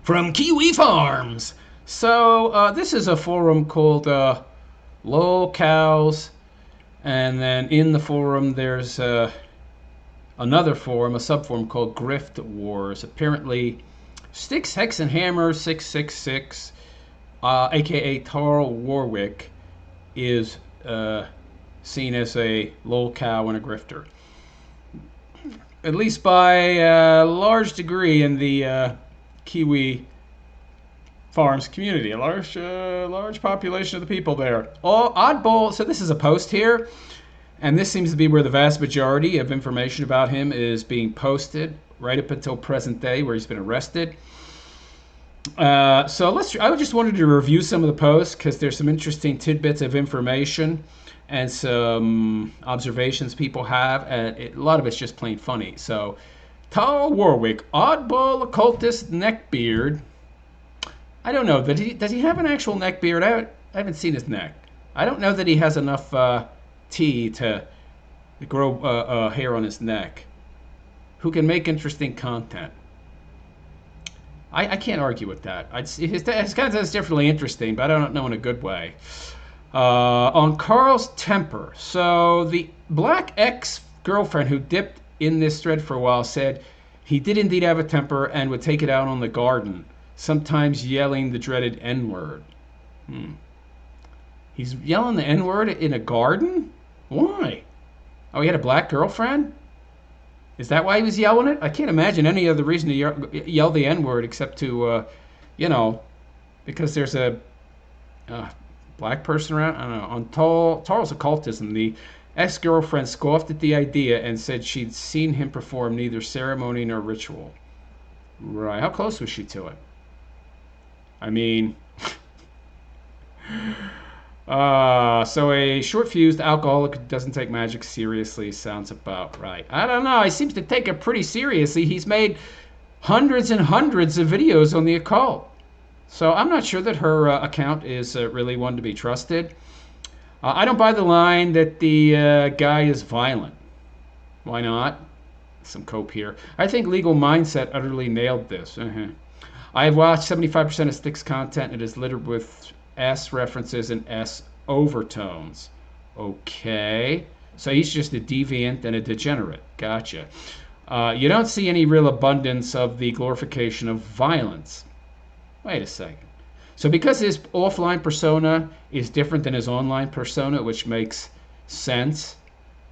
from Kiwi Farms. So this is a forum called Locals, and then in the forum there's another forum, a subforum called Grift Wars. Apparently, Styxhexenhammer666, aka Tarl Warwick, is seen as a lolcow and a grifter, at least by a large degree in the Kiwi Farms community, a large population of the people there. All oddball. So this is a post here, and this seems to be where the vast majority of information about him is being posted, right up until present day, where he's been arrested. So I just wanted to review some of the posts because there's some interesting tidbits of information and some observations people have, and a lot of it's just plain funny. So, Tarl Warwick, oddball occultist neckbeard. I don't know. Does he have an actual neckbeard? I haven't seen his neck. I don't know that he has enough tea to grow hair on his neck. Who can make interesting content? I can't argue with that. His content is definitely interesting, but I don't know in a good way. On Carl's temper. So the black ex-girlfriend who dipped in this thread for a while said he did indeed have a temper and would take it out on the garden, sometimes yelling the dreaded N-word. He's yelling the N-word in a garden? Why? Oh, he had a black girlfriend? Is that why he was yelling it? I can't imagine any other reason to yell the N-word except to, because there's a black person around. I don't know. On Tarl's occultism, the ex-girlfriend scoffed at the idea and said she'd seen him perform neither ceremony nor ritual. Right. How close was she to it? I mean, so a short-fused alcoholic who doesn't take magic seriously sounds about right. I don't know. He seems to take it pretty seriously. He's made hundreds and hundreds of videos on the occult. So I'm not sure that her account is really one to be trusted. I don't buy the line that the guy is violent. Why not? Some cope here. I think Legal Mindset utterly nailed this. I have watched 75% of Styx content. It is littered with S references and S overtones. Okay. So he's just a deviant and a degenerate. Gotcha. You don't see any real abundance of the glorification of violence. Wait a second. So because his offline persona is different than his online persona, which makes sense,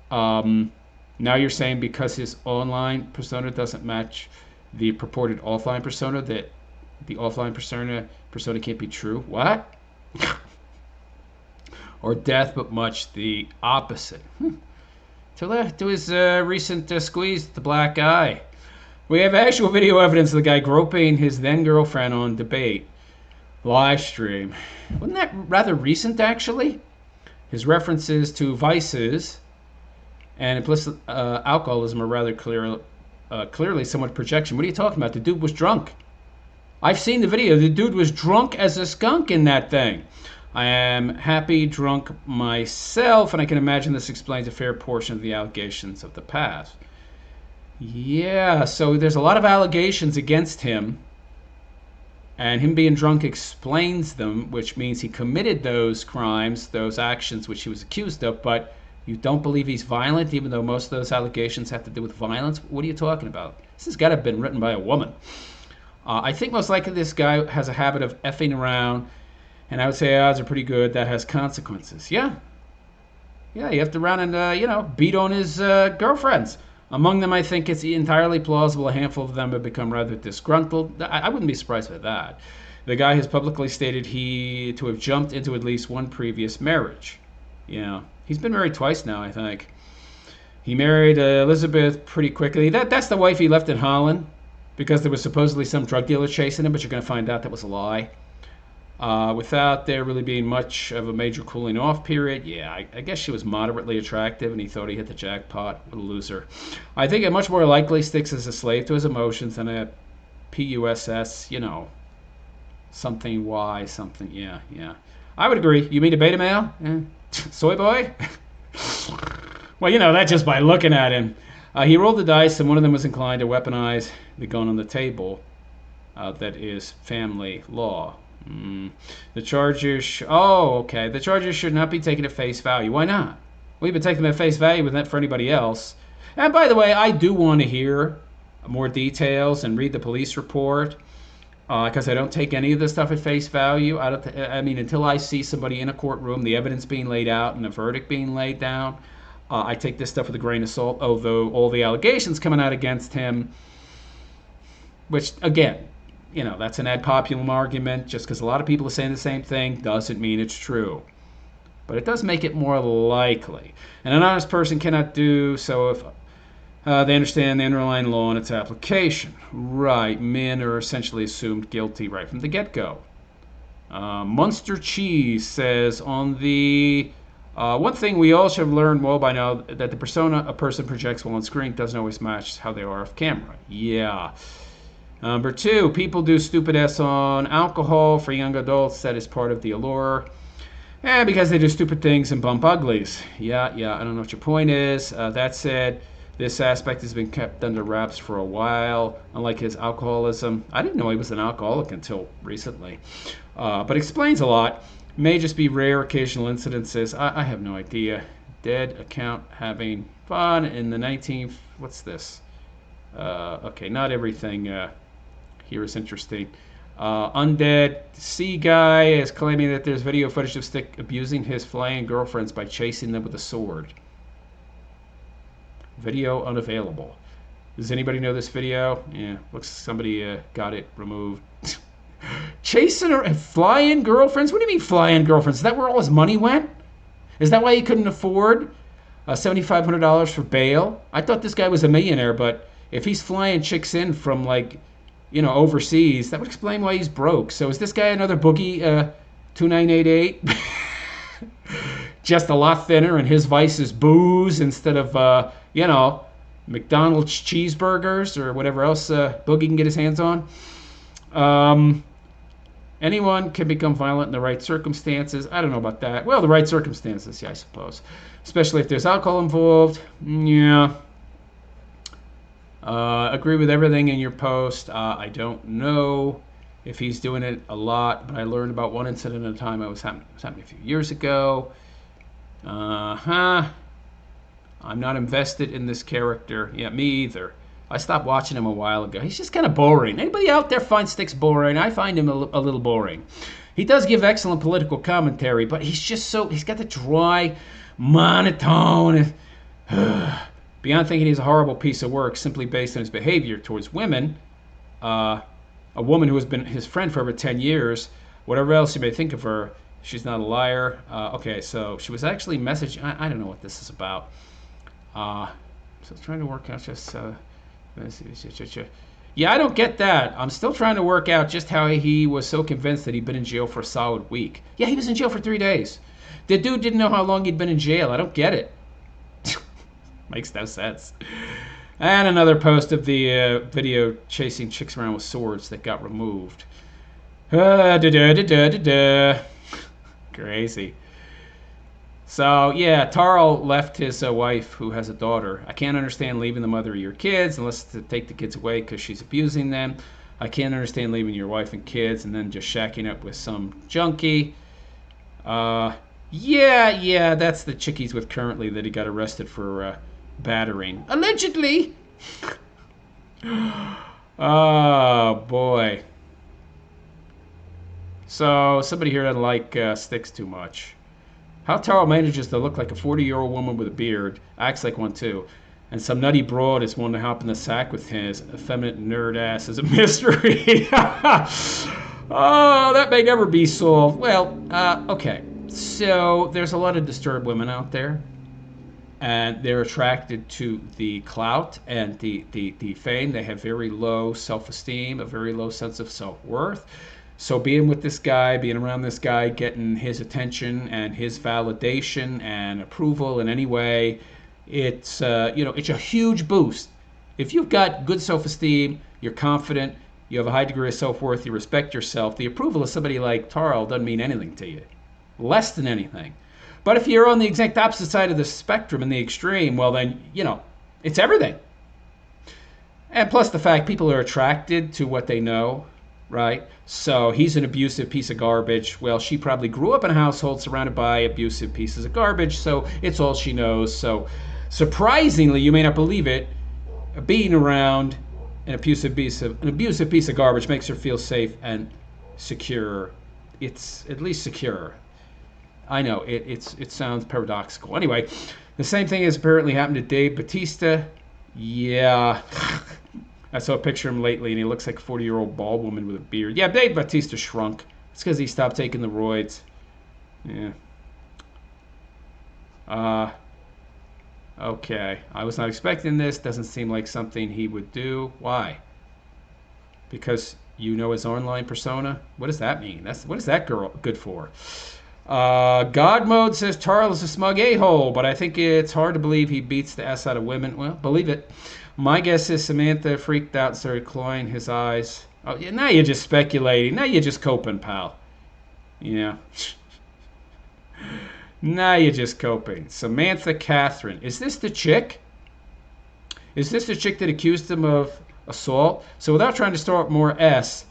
now you're saying because his online persona doesn't match the purported offline persona, that the offline persona can't be true? What? Or death, but much the opposite. To his recent squeeze, the black eye. We have actual video evidence of the guy groping his then-girlfriend on debate live stream. Wasn't that rather recent, actually? His references to vices and implicit alcoholism are rather clearly somewhat projection. What are you talking about? The dude was drunk. I've seen the video. The dude was drunk as a skunk in that thing. I am happy drunk myself, and I can imagine this explains a fair portion of the allegations of the past. Yeah, so there's a lot of allegations against him, and him being drunk explains them, which means he committed those crimes, those actions which he was accused of, but you don't believe he's violent, even though most of those allegations have to do with violence? What are you talking about? This has got to have been written by a woman. I think most likely this guy has a habit of effing around, and I would say odds are pretty good that has consequences. Yeah, you have to run and, beat on his girlfriends. Among them, I think it's entirely plausible a handful of them have become rather disgruntled. I wouldn't be surprised by that. The guy has publicly stated to have jumped into at least one previous marriage. Yeah, he's been married twice now, I think. He married Elizabeth pretty quickly. That's the wife he left in Holland because there was supposedly some drug dealer chasing him, but you're going to find out that was a lie. Without there really being much of a major cooling off period, yeah, I guess she was moderately attractive and he thought he hit the jackpot. What a loser. I think it much more likely Styx is a slave to his emotions than a PUSS, something Y, something, yeah. I would agree. You mean a beta male? Yeah. Soy boy? Well, that's just by looking at him. He rolled the dice and one of them was inclined to weaponize the gun on the table. that is family law. The charges, oh, okay. The charges should not be taken at face value. Why not? We've been taking them at face value with that for anybody else. And by the way, I do want to hear more details and read the police report, because I don't take any of this stuff at face value. I mean, until I see somebody in a courtroom, the evidence being laid out and the verdict being laid down, I take this stuff with a grain of salt, although all the allegations coming out against him, which, again, you know, that's an ad populum argument. Just because a lot of people are saying the same thing doesn't mean it's true. But it does make it more likely. And an honest person cannot do so if they understand the underlying law and its application. Right, men are essentially assumed guilty right from the get-go. Munster Cheese says, on the one thing we all should have learned well by now, that the persona a person projects while on screen doesn't always match how they are off camera. Yeah. Number 2, people do stupid ass on alcohol for young adults. That is part of the allure. And because they do stupid things and bump uglies. Yeah, I don't know what your point is. That said, this aspect has been kept under wraps for a while, unlike his alcoholism. I didn't know he was an alcoholic until recently. But explains a lot. May just be rare occasional incidences. I have no idea. Dead account having fun in the 19th. What's this? Okay, not everything here is interesting. Undead Sea Guy is claiming that there's video footage of Stick abusing his flying girlfriends by chasing them with a sword. Video unavailable. Does anybody know this video? Yeah, looks like somebody got it removed. Chasing her flying girlfriends? What do you mean flying girlfriends? Is that where all his money went? Is that why he couldn't afford $7,500 for bail? I thought this guy was a millionaire, but if he's flying chicks in from, like, you know, overseas, that would explain why he's broke. So is this guy another Boogie 2988? Just a lot thinner, and his vice is booze instead of, you know, McDonald's cheeseburgers or whatever else Boogie can get his hands on. Anyone can become violent in the right circumstances. I don't know about that. Well, the right circumstances, yeah, I suppose. Especially if there's alcohol involved. Yeah. Agree with everything in your post. I don't know if he's doing it a lot, but I learned about one incident at a time. It was happening a few years ago. I'm not invested in this character. Yeah, me either. I stopped watching him a while ago. He's just kind of boring. Anybody out there find Styx boring? I find him a little boring. He does give excellent political commentary, but he's just so, he's got the dry, monotone. Beyond thinking he's a horrible piece of work simply based on his behavior towards women, a woman who has been his friend for over 10 years, whatever else you may think of her, she's not a liar. Okay, so she was actually messaging, I don't know what this is about. So I was trying to work out just... Yeah, I don't get that. I'm still trying to work out just how he was so convinced that he'd been in jail for a solid week. Yeah, he was in jail for 3 days. The dude didn't know how long he'd been in jail. I don't get it. Makes no sense. And another post of the video chasing chicks around with swords that got removed. Crazy. So, yeah, Tarl left his wife, who has a daughter. I can't understand leaving the mother of your kids unless to take the kids away because she's abusing them. I can't understand leaving your wife and kids and then just shacking up with some junkie. Yeah, that's the chick he's with currently that he got arrested for battering. Allegedly! Oh, boy. So, somebody here doesn't like Styx too much. How Tarl manages to look like a 40-year-old woman with a beard, acts like one too, and some nutty broad is one to hop in the sack with his effeminate nerd ass is a mystery. Oh, that may never be solved. Well, okay. So there's a lot of disturbed women out there, and they're attracted to the clout and the fame. They have very low self-esteem, a very low sense of self-worth. So being with this guy, being around this guy, getting his attention and his validation and approval in any way, it's it's a huge boost. If you've got good self-esteem, you're confident, you have a high degree of self-worth, you respect yourself, the approval of somebody like Tarl doesn't mean anything to you. Less than anything. But if you're on the exact opposite side of the spectrum in the extreme, well then, it's everything. And plus the fact people are attracted to what they know. right? So he's an abusive piece of garbage. Well, she probably grew up in a household surrounded by abusive pieces of garbage, so it's all she knows. So surprisingly, you may not believe it, being around an abusive piece of garbage makes her feel safe and secure. It's at least secure. I know it sounds paradoxical. Anyway, the same thing has apparently happened to Dave Bautista. Yeah. I saw a picture of him lately, and he looks like a 40-year-old bald woman with a beard. Yeah, Dave Bautista shrunk. It's because he stopped taking the roids. Yeah. Okay. I was not expecting this. Doesn't seem like something he would do. Why? Because you know his online persona? What does that mean? What is that girl good for? God Mode says Tarl is a smug a-hole, but I think it's hard to believe he beats the S out of women. Well, believe it. My guess is Samantha freaked out and started clawing his eyes. Oh, yeah, now you're just speculating. Now you're just coping, pal. Yeah. Now you're just coping. Samantha Catherine. Is this the chick? Is this the chick that accused him of assault? So without trying to start more S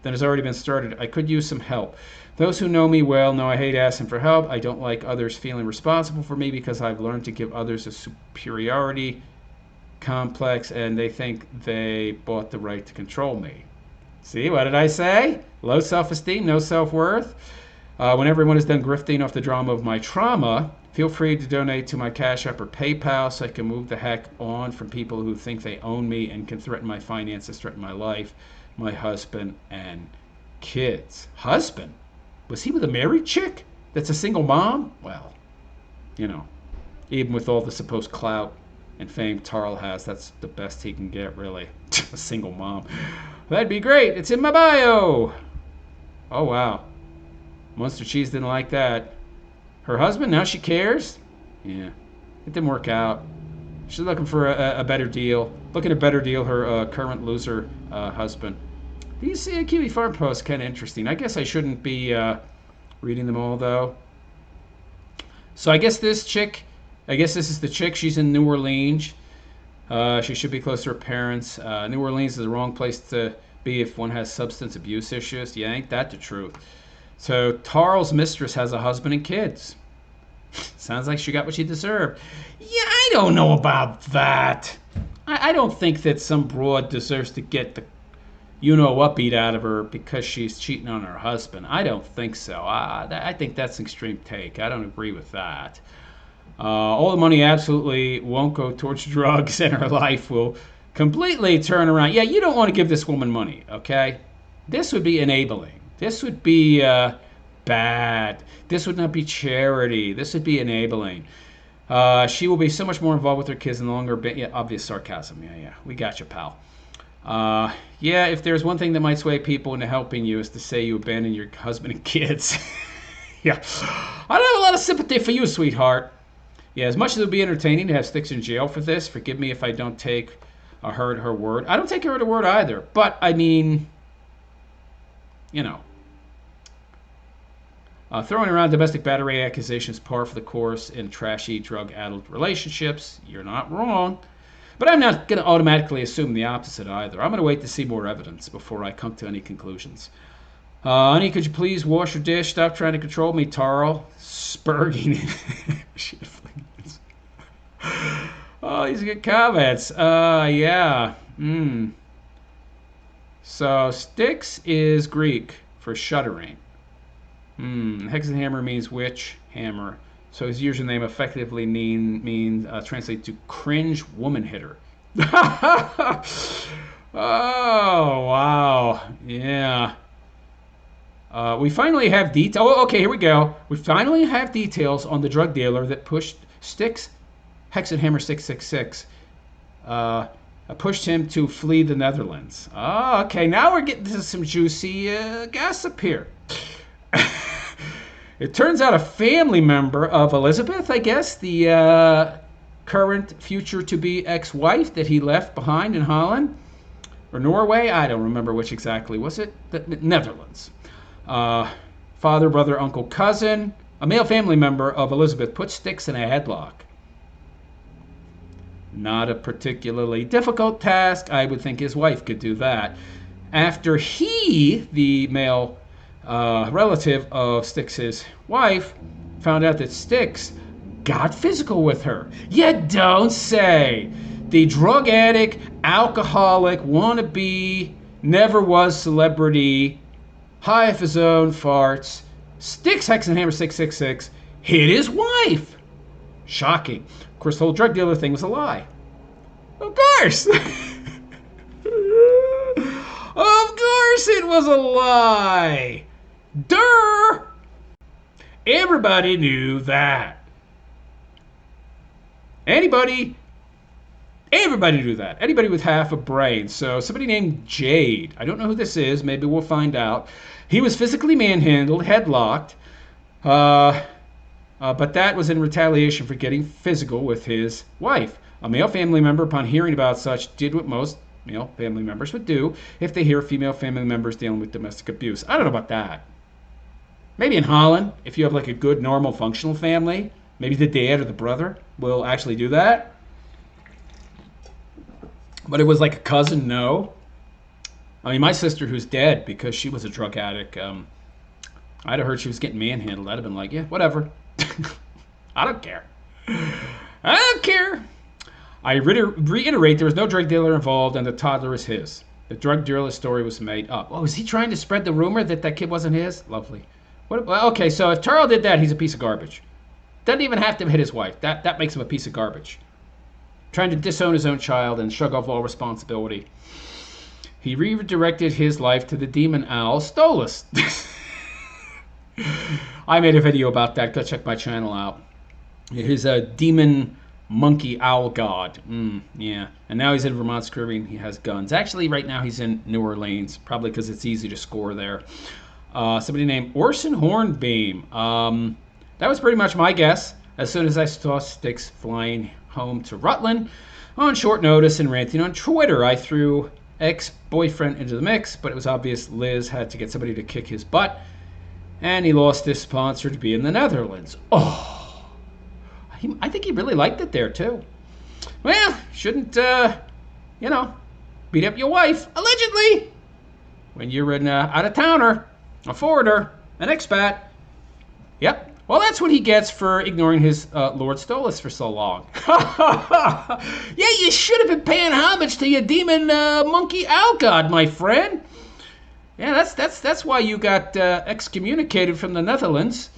than has already been started, I could use some help. Those who know me well know I hate asking for help. I don't like others feeling responsible for me because I've learned to give others a superiority complex, and they think they bought the right to control me. See, what did I say? Low self-esteem, no self-worth. When everyone is done grifting off the drama of my trauma, feel free to donate to my Cash App or PayPal so I can move the heck on from people who think they own me and can threaten my finances, threaten my life, my husband, and kids. Husband? Was he with a married chick that's a single mom? Well, you know, even with all the supposed clout and fame Tarl has, that's the best he can get, really. A single mom. That'd be great. It's in my bio. Oh, wow. Monster Cheese didn't like that. Her husband, now she cares? Yeah. It didn't work out. She's looking for a better deal. Looking at a better deal, her current loser husband. These Kiwi farm posts kind of interesting. I guess I shouldn't be reading them all, though. So I guess this is the chick. She's in New Orleans. She should be close to her parents. New Orleans is the wrong place to be if one has substance abuse issues. Yeah, ain't that the truth? So Tarl's mistress has a husband and kids. Sounds like she got what she deserved. Yeah, I don't know about that. I don't think that some broad deserves to get the what beat out of her because she's cheating on her husband. I don't think so. I think that's an extreme take. I don't agree with that. All the money absolutely won't go towards drugs, and her life will completely turn around. Yeah, you don't want to give this woman money, okay? This would be enabling. This would be bad. This would not be charity. This would be enabling. She will be so much more involved with her kids in the longer bit. Yeah, obvious sarcasm. Yeah. We got you, pal. Yeah, if there's one thing that might sway people into helping you is to say you abandon your husband and kids. Yeah. I don't have a lot of sympathy for you, sweetheart. Yeah, as much as it would be entertaining to have Styx in jail for this, forgive me if I don't take her at her word. I don't take her at her word either. But, I mean, throwing around domestic battery accusations par for the course in trashy drug-addled relationships. You're not wrong. But I'm not going to automatically assume the opposite either. I'm going to wait to see more evidence before I come to any conclusions. Honey, could you please wash your dish? Stop trying to control me, Tarl. Spurging. Oh, these are good comments. Yeah. So, Styx is Greek for shuddering. Hexenhammer means witch, hammer. So his username effectively translates to cringe woman hitter. Oh, wow. Yeah. We finally have details. Oh, okay, here we go. We finally have details on the drug dealer that pushed Styxhexenhammer666. Pushed him to flee the Netherlands. Oh, okay. Now we're getting to some juicy gossip here. It turns out a family member of Elizabeth, I guess, the current future-to-be ex-wife that he left behind in Holland, or Norway, I don't remember which exactly. Was it? The Netherlands. Father, brother, uncle, cousin, a male family member of Elizabeth put Styx in a headlock. Not a particularly difficult task. I would think his wife could do that. after he, the male relative of Styx's wife, found out that Styx got physical with her. You don't say. The drug addict, alcoholic, wannabe, never was celebrity, high off his own farts, Styxhexenhammer666 hit his wife. Shocking. Of course, the whole drug dealer thing was a lie. Of course. Of course it was a lie. Durr. Everybody knew that. Everybody knew that. Anybody with half a brain. So somebody named Jade. I don't know who this is. Maybe we'll find out. He was physically manhandled, headlocked. But that was in retaliation for getting physical with his wife. A male family member, upon hearing about such, did what most male family members would do if they hear female family members dealing with domestic abuse. I don't know about that. Maybe in Holland, if you have like a good, normal, functional family, maybe the dad or the brother will actually do that. But it was like a cousin, no. I mean, my sister, who's dead because she was a drug addict, I'd have heard she was getting manhandled. I'd have been like, yeah, whatever. I don't care. I don't care. I reiterate, there was no drug dealer involved, and the toddler is his. The drug dealer story was made up. Oh, is he trying to spread the rumor that that kid wasn't his? Lovely. Well, okay, so if Tarl did that, he's a piece of garbage. Doesn't even have to hit his wife. That makes him a piece of garbage. Trying to disown his own child and shrug off all responsibility. He redirected his life to the demon owl Stolas. I made a video about that. Go check my channel out. He's a demon monkey owl god. Yeah. And now he's in Vermont's Caribbean. He has guns. Actually, right now he's in New Orleans, probably because it's easy to score there. Somebody named Orson Hornbeam. That was pretty much my guess. As soon as I saw Styx flying home to Rutland on short notice and ranting on Twitter, I threw ex-boyfriend into the mix, but it was obvious Liz had to get somebody to kick his butt, and he lost his sponsor to be in the Netherlands. Oh, I think he really liked it there too. Well, shouldn't, beat up your wife, allegedly, when you're an out-of-towner, a foreigner, an expat. Yep. Well, that's what he gets for ignoring his Lord Stolas for so long. Yeah, you should have been paying homage to your demon monkey owl god, my friend. Yeah, that's why you got excommunicated from the Netherlands.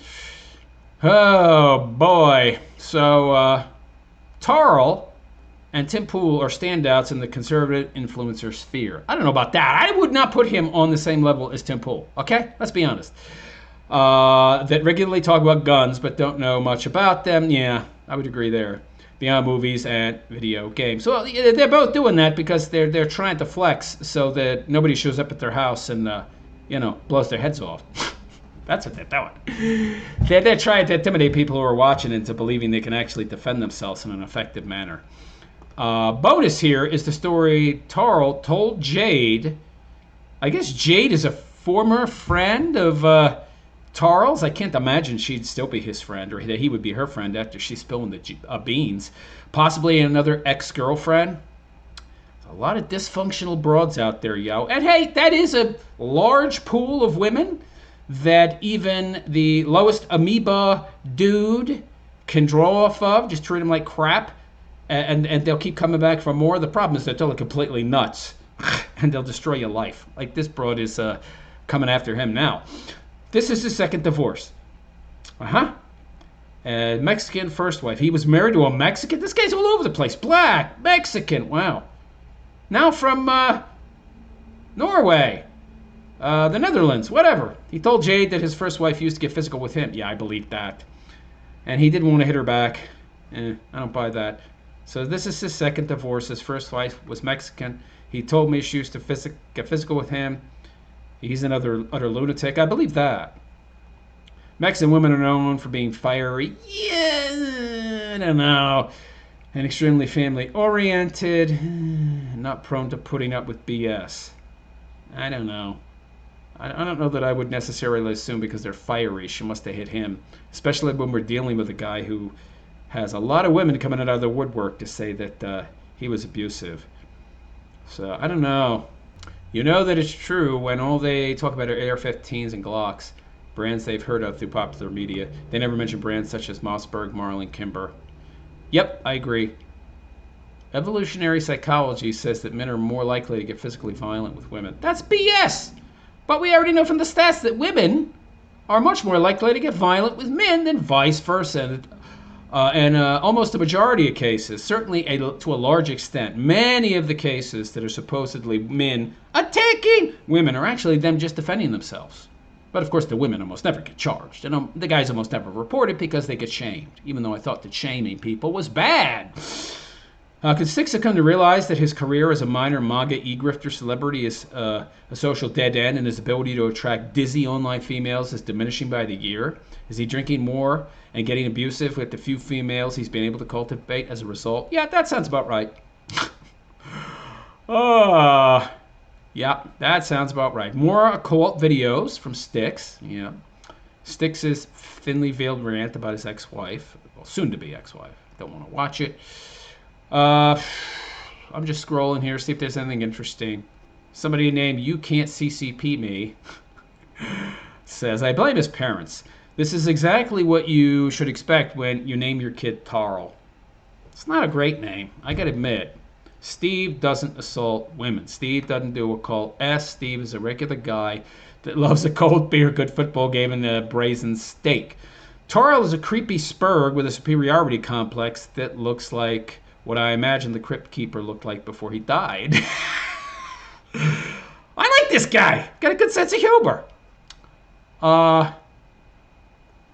Oh boy. So Tarl and Tim Pool are standouts in the conservative influencer sphere. I don't know about that. I would not put him on the same level as Tim Pool. Okay, let's be honest. That regularly talk about guns but don't know much about them. Yeah, I would agree there. Beyond movies and video games. So they're both doing that because they're trying to flex so that nobody shows up at their house and blows their heads off. That's what they're doing. They're trying to intimidate people who are watching into believing they can actually defend themselves in an effective manner. Bonus here is the story Tarl told Jade. I guess Jade is a former friend of Tarl's. I can't imagine she'd still be his friend or that he would be her friend after she's spilling the beans. Possibly another ex-girlfriend. A lot of dysfunctional broads out there, yo. And hey, that is a large pool of women that even the lowest amoeba dude can draw off of. Just treat them like crap. And they'll keep coming back for more. The problem is that they're completely nuts. And they'll destroy your life. Like this broad is coming after him now. This is his second divorce. Mexican first wife. He was married to a Mexican. This guy's all over the place. Black, Mexican. Wow. Now from Norway, the Netherlands, whatever. He told Jade that his first wife used to get physical with him. Yeah, I believe that. And he didn't want to hit her back. I don't buy that. So this is his second divorce. His first wife was Mexican. He told me she used to get physical with him. He's another utter lunatic. I believe that. Mexican women are known for being fiery. Yeah, I don't know. And extremely family-oriented. Not prone to putting up with BS. I don't know. I don't know that I would necessarily assume because they're fiery, she must have hit him. Especially when we're dealing with a guy who has a lot of women coming out of the woodwork to say that he was abusive. So, I don't know. You know that it's true when all they talk about are AR-15s and Glocks, brands they've heard of through popular media. They never mention brands such as Mossberg, Marlin, Kimber. Yep, I agree. Evolutionary psychology says that men are more likely to get physically violent with women. That's BS! But we already know from the stats that women are much more likely to get violent with men than vice versa. And almost the majority of cases, certainly to a large extent, many of the cases that are supposedly men attacking women are actually them just defending themselves. But of course, the women almost never get charged, and the guys almost never report it because they get shamed, even though I thought that shaming people was bad. Could Styx have come to realize that his career as a minor MAGA e-grifter celebrity is a social dead end, and his ability to attract dizzy online females is diminishing by the year? Is he drinking more and getting abusive with the few females he's been able to cultivate as a result? Yeah, that sounds about right. Yeah, that sounds about right. More occult videos from Styx. Yeah. Styx's thinly veiled rant about his ex-wife, well, soon-to-be ex-wife. Don't want to watch it. I'm just scrolling here, see if there's anything interesting. Somebody named You Can't CCP Me says, I blame his parents. This is exactly what you should expect when you name your kid Tarl. It's not a great name, I gotta admit. Steve doesn't assault women. Steve doesn't do occult. Steve is a regular guy that loves a cold beer, good football game, and a brazen steak. Tarl is a creepy spurg with a superiority complex that looks like what I imagine the Crypt Keeper looked like before he died. I like this guy. Got a good sense of humor.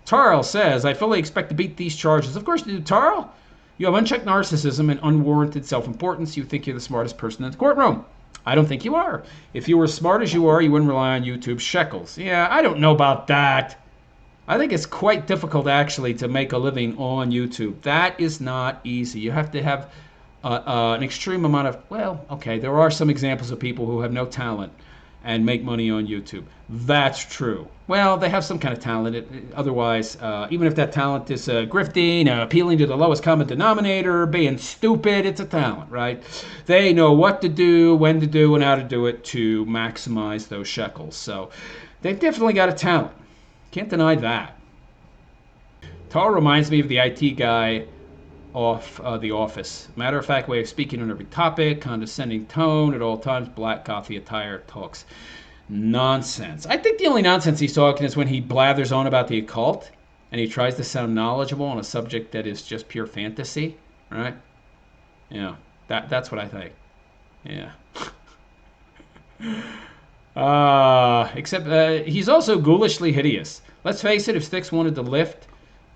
Tarl says, I fully expect to beat these charges. Of course you do, Tarl. You have unchecked narcissism and unwarranted self-importance. You think you're the smartest person in the courtroom. I don't think you are. If you were as smart as you are, you wouldn't rely on YouTube's shekels. Yeah, I don't know about that. I think it's quite difficult, actually, to make a living on YouTube. That is not easy. You have to have an extreme amount of, well, okay, there are some examples of people who have no talent and make money on YouTube. That's true. Well, they have some kind of talent. Otherwise, even if that talent is grifting, appealing to the lowest common denominator, being stupid, it's a talent, right? They know what to do, when to do, and how to do it to maximize those shekels. So they've definitely got a talent. Can't deny that. Tarl reminds me of the IT guy off The Office. Matter of fact way of speaking on every topic, condescending tone at all times, black coffee attire, talks nonsense. I think the only nonsense he's talking is when he blathers on about the occult and he tries to sound knowledgeable on a subject that is just pure fantasy, right? Yeah, that's what I think. Yeah. Except he's also ghoulishly hideous. Let's face it, if Styx wanted to lift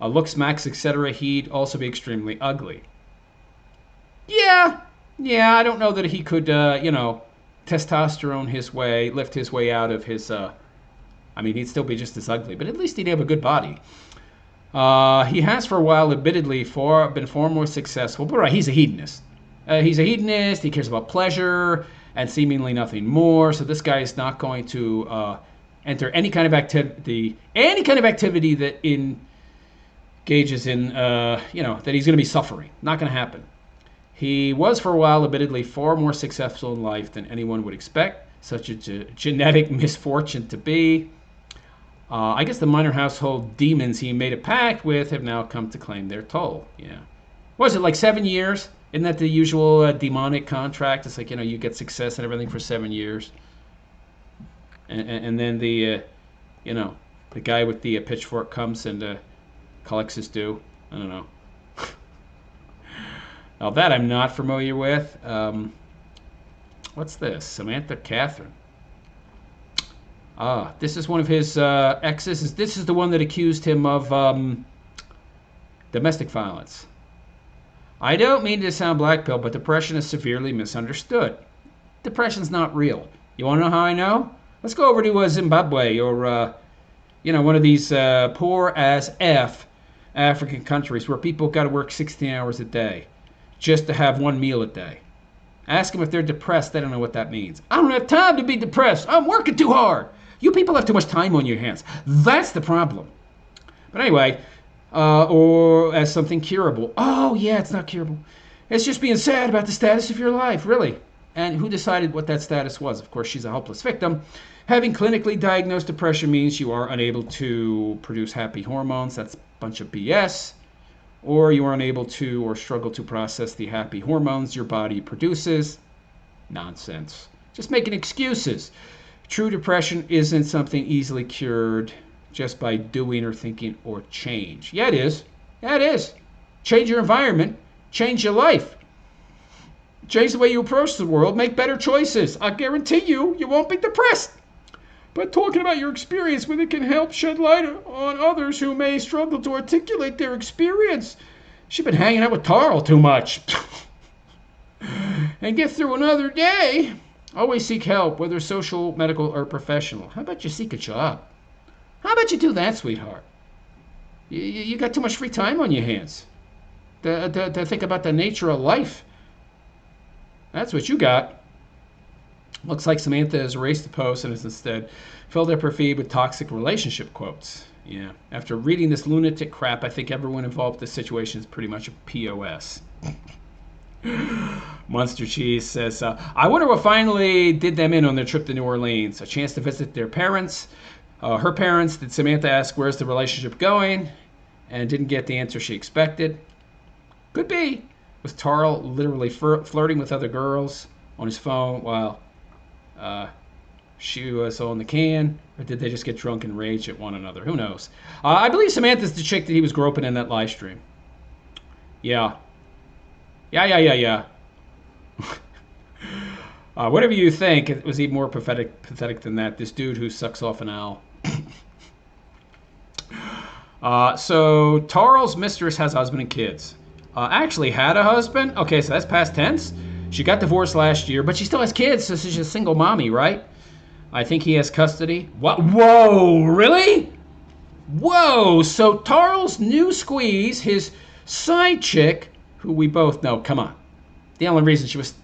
looks, max, etc., he'd also be extremely ugly. Yeah, I don't know that he could, testosterone his way, lift his way out of his, he'd still be just as ugly, but at least he'd have a good body. He has for a while, admittedly, been far more successful, but right, he's a hedonist. He cares about pleasure and seemingly nothing more, so this guy is not going to enter any kind of activity that engages in, that he's going to be suffering. Not going to happen. He was for a while, admittedly, far more successful in life than anyone would expect, such a genetic misfortune to be. I guess the minor household demons he made a pact with have now come to claim their toll. Yeah. Was it like 7 years? Isn't that the usual demonic contract? It's like, you get success and everything for 7 years. And then the guy with the pitchfork comes and collects his due. I don't know. Now that I'm not familiar with. What's this? Samantha Catherine. This is one of his exes. This is the one that accused him of domestic violence. I don't mean to sound black pill, but depression is severely misunderstood. Depression's not real. You want to know how I know? Let's go over to Zimbabwe or, one of these poor as F African countries where people got to work 16 hours a day just to have one meal a day. Ask them if they're depressed. They don't know what that means. I don't have time to be depressed. I'm working too hard. You people have too much time on your hands. That's the problem. But anyway, or as something curable. Oh, yeah, it's not curable. It's just being sad about the status of your life, really. And who decided what that status was? Of course, she's a helpless victim. Having clinically diagnosed depression means you are unable to produce happy hormones. That's a bunch of BS. Or you are unable to or struggle to process the happy hormones your body produces. Nonsense. Just making excuses. True depression isn't something easily cured just by doing or thinking or change. Yeah, it is. Yeah, it is. Change your environment. Change your life. Change the way you approach the world. Make better choices. I guarantee you won't be depressed. But talking about your experience with it can help shed light on others who may struggle to articulate their experience. She's been hanging out with Tarl too much. And get through another day. Always seek help, whether social, medical, or professional. How about you seek a job? How about you do that, sweetheart? You got too much free time on your hands to think about the nature of life. That's what you got. Looks like Samantha has erased the post and has instead filled up her feed with toxic relationship quotes. Yeah. After reading this lunatic crap, I think everyone involved in this situation is pretty much a POS. Monster Cheese says, I wonder what finally did them in on their trip to New Orleans. A chance to visit their parents. Her parents. Did Samantha ask, where's the relationship going? And didn't get the answer she expected. Could be. Was Tarl literally flirting with other girls on his phone while she was on the can? Or did they just get drunk and rage at one another? Who knows? I believe Samantha's the chick that he was groping in that live stream. Yeah. Yeah. Whatever you think, it was even more pathetic than that. This dude who sucks off an owl. So Tarl's mistress has a husband and kids. Actually had a husband. Okay, so that's past tense. She got divorced last year, but she still has kids, so she's a single mommy, right? I think he has custody. What? Whoa, really? Whoa, so Tarl's new squeeze, his side chick, who we both know, come on. The only reason she was,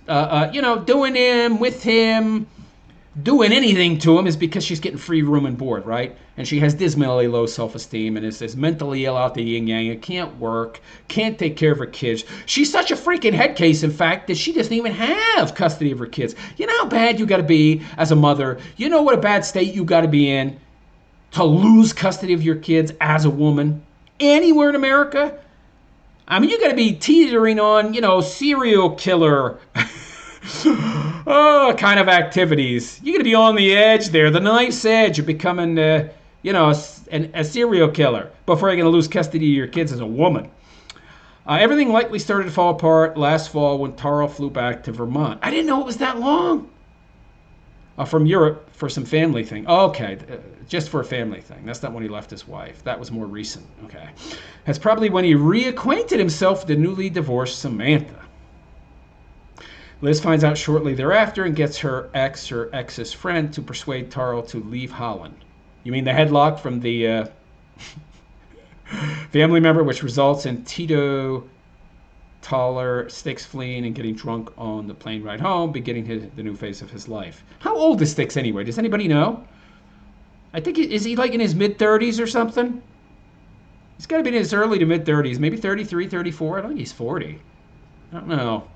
doing anything to him is because she's getting free room and board, right? And she has dismally low self-esteem and is mentally ill out the yin-yang. It can't work, can't take care of her kids. She's such a freaking head case, in fact, that she doesn't even have custody of her kids. You know how bad you got to be as a mother? You know what a bad state you got to be in to lose custody of your kids as a woman anywhere in America? I mean, you got to be teetering on, serial killer kind of activities. You got to be on the edge there, the knife's edge of becoming, a serial killer before you're going to lose custody of your kids as a woman. Everything likely started to fall apart last fall when Tarl flew back to Vermont. I didn't know it was that long. From Europe for some family thing. Okay, just for a family thing. That's not when he left his wife. That was more recent. Okay. That's probably when he reacquainted himself with the newly divorced Samantha. Liz finds out shortly thereafter and gets her ex's friend, to persuade Tarl to leave Holland. You mean the headlock from the family member, which results in Tito Taller, Styx fleeing and getting drunk on the plane ride home, beginning the new phase of his life. How old is Styx anyway? Does anybody know? I think, is he like in his mid-30s or something? He's got to be in his early to mid-30s, maybe 33, 34. I don't think he's 40. I don't know.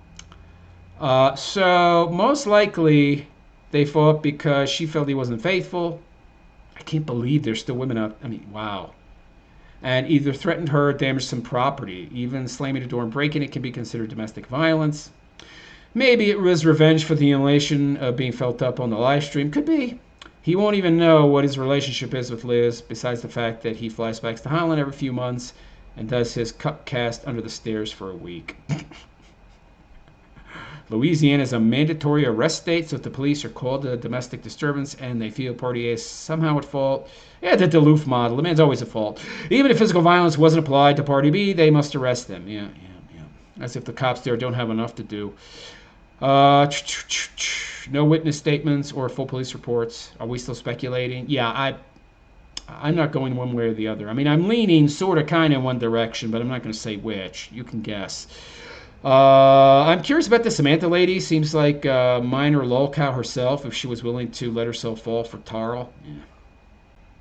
So most likely they fought because she felt he wasn't faithful. I can't believe there's still women out. I mean, wow. And either threatened her or damaged some property. Even slamming a door and breaking it can be considered domestic violence. Maybe it was revenge for the humiliation of being felt up on the live stream. Could be. He won't even know what his relationship is with Liz, besides the fact that he flies back to Holland every few months and does his cup cast under the stairs for a week. Louisiana is a mandatory arrest state, so if the police are called to a domestic disturbance and they feel party A is somehow at fault, yeah, the Duluth model, the man's always at fault. Even if physical violence wasn't applied to party B, they must arrest them. Yeah. As if the cops there don't have enough to do. No witness statements or full police reports. Are we still speculating? Yeah, I'm not going one way or the other. I mean, I'm leaning sort of kind of in one direction, but I'm not going to say which. You can guess. I'm curious about the Samantha lady. Seems like minor lolcow herself, if she was willing to let herself fall for Tarl. Yeah.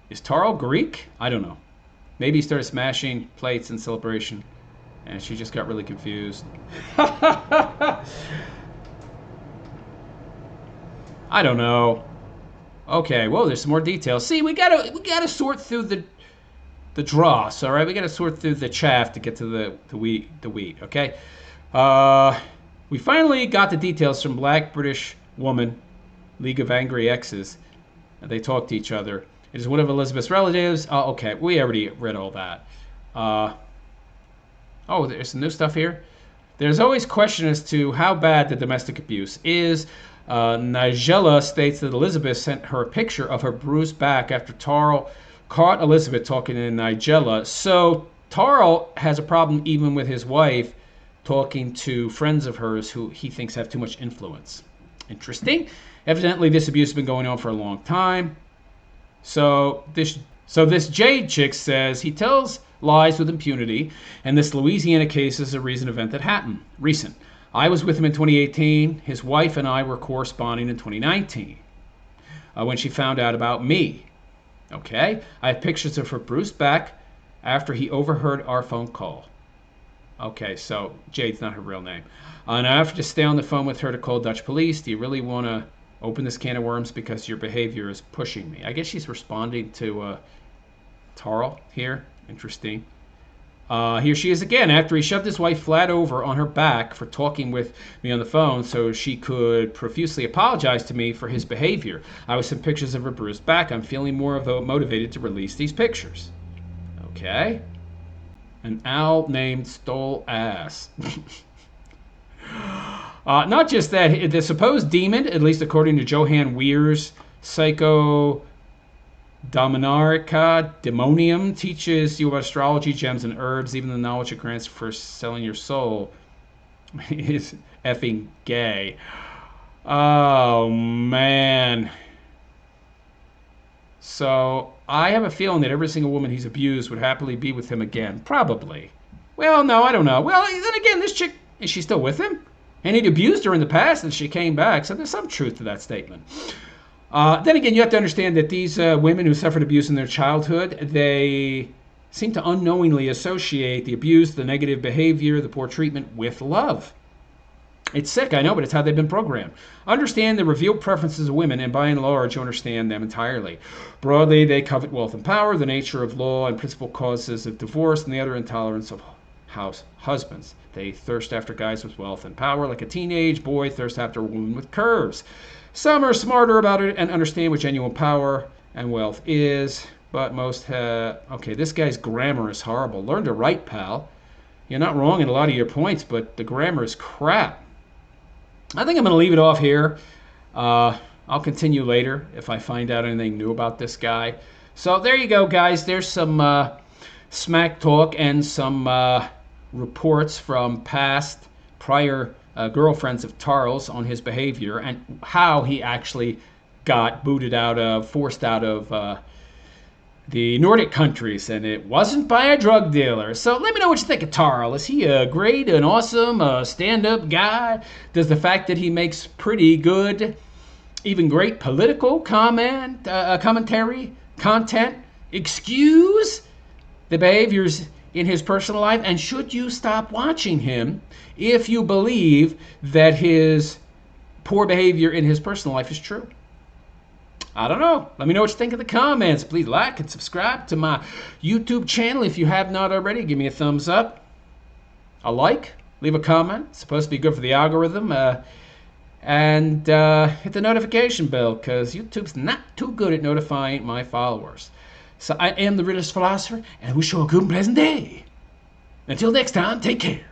Is Tarl Greek? I don't know. Maybe he started smashing plates in celebration, and she just got really confused. I don't know. Okay, whoa, there's some more details. See, we gotta sort through the dross, all right? We gotta sort through the chaff to get to the wheat, okay? We finally got the details from Black British Woman, League of Angry Exes. They talk to each other. It is one of Elizabeth's relatives. Oh, okay, we already read all that. Oh, there's some new stuff here. There's always question as to how bad the domestic abuse is. Nigella states that Elizabeth sent her a picture of her bruised back after Tarl caught Elizabeth talking to Nigella. So Tarl has a problem even with his wife talking to friends of hers who he thinks have too much influence. Interesting. Evidently, this abuse has been going on for a long time. So this Jade chick says he tells lies with impunity, and this Louisiana case is a recent event that happened. Recent. I was with him in 2018. His wife and I were corresponding in 2019 when she found out about me. Okay? I have pictures of her bruised back after he overheard our phone call. Okay, so Jade's not her real name. And I have to stay on the phone with her to call Dutch police. Do you really want to open this can of worms because your behavior is pushing me? I guess she's responding to Tarl here. Interesting. Here she is again after he shoved his wife flat over on her back for talking with me on the phone so she could profusely apologize to me for his behavior. I was sent pictures of her bruised back. I'm feeling more motivated to release these pictures. Okay. An owl named Stole Ass. Not just that, the supposed demon, at least according to Johann Weir's Psycho Demonium, teaches you about astrology, gems, and herbs. Even the knowledge it grants for selling your soul is effing gay. Oh, man. So, I have a feeling that every single woman he's abused would happily be with him again. Probably. Well, no, I don't know. Well, then again, this chick, is she still with him? And he'd abused her in the past and she came back, so there's some truth to that statement. Then again, you have to understand that these women who suffered abuse in their childhood, they seem to unknowingly associate the abuse, the negative behavior, the poor treatment with love. It's sick, I know, but it's how they've been programmed. Understand the revealed preferences of women, and by and large, you understand them entirely. Broadly, they covet wealth and power, the nature of law and principal causes of divorce, and the utter intolerance of house husbands. They thirst after guys with wealth and power, like a teenage boy thirsts after a woman with curves. Some are smarter about it and understand what genuine power and wealth is, but most have... Okay, this guy's grammar is horrible. Learn to write, pal. You're not wrong in a lot of your points, but the grammar is crap. I think I'm going to leave it off here. I'll continue later if I find out anything new about this guy. So there you go, guys. There's some smack talk and some reports from prior girlfriends of Tarl's on his behavior and how he actually got forced out of the Nordic countries, and it wasn't by a drug dealer. So let me know what you think of Tarl. Is he a great and awesome stand-up guy? Does the fact that he makes pretty good, even great political commentary, content, excuse the behaviors in his personal life? And should you stop watching him if you believe that his poor behavior in his personal life is true? I don't know. Let me know what you think in the comments. Please like and subscribe to my YouTube channel if you have not already. Give me a thumbs up, a like, leave a comment. It's supposed to be good for the algorithm. And hit the notification bell, because YouTube's not too good at notifying my followers. So I am the Realist Philosopher, and I wish you a good and pleasant day. Until next time, take care.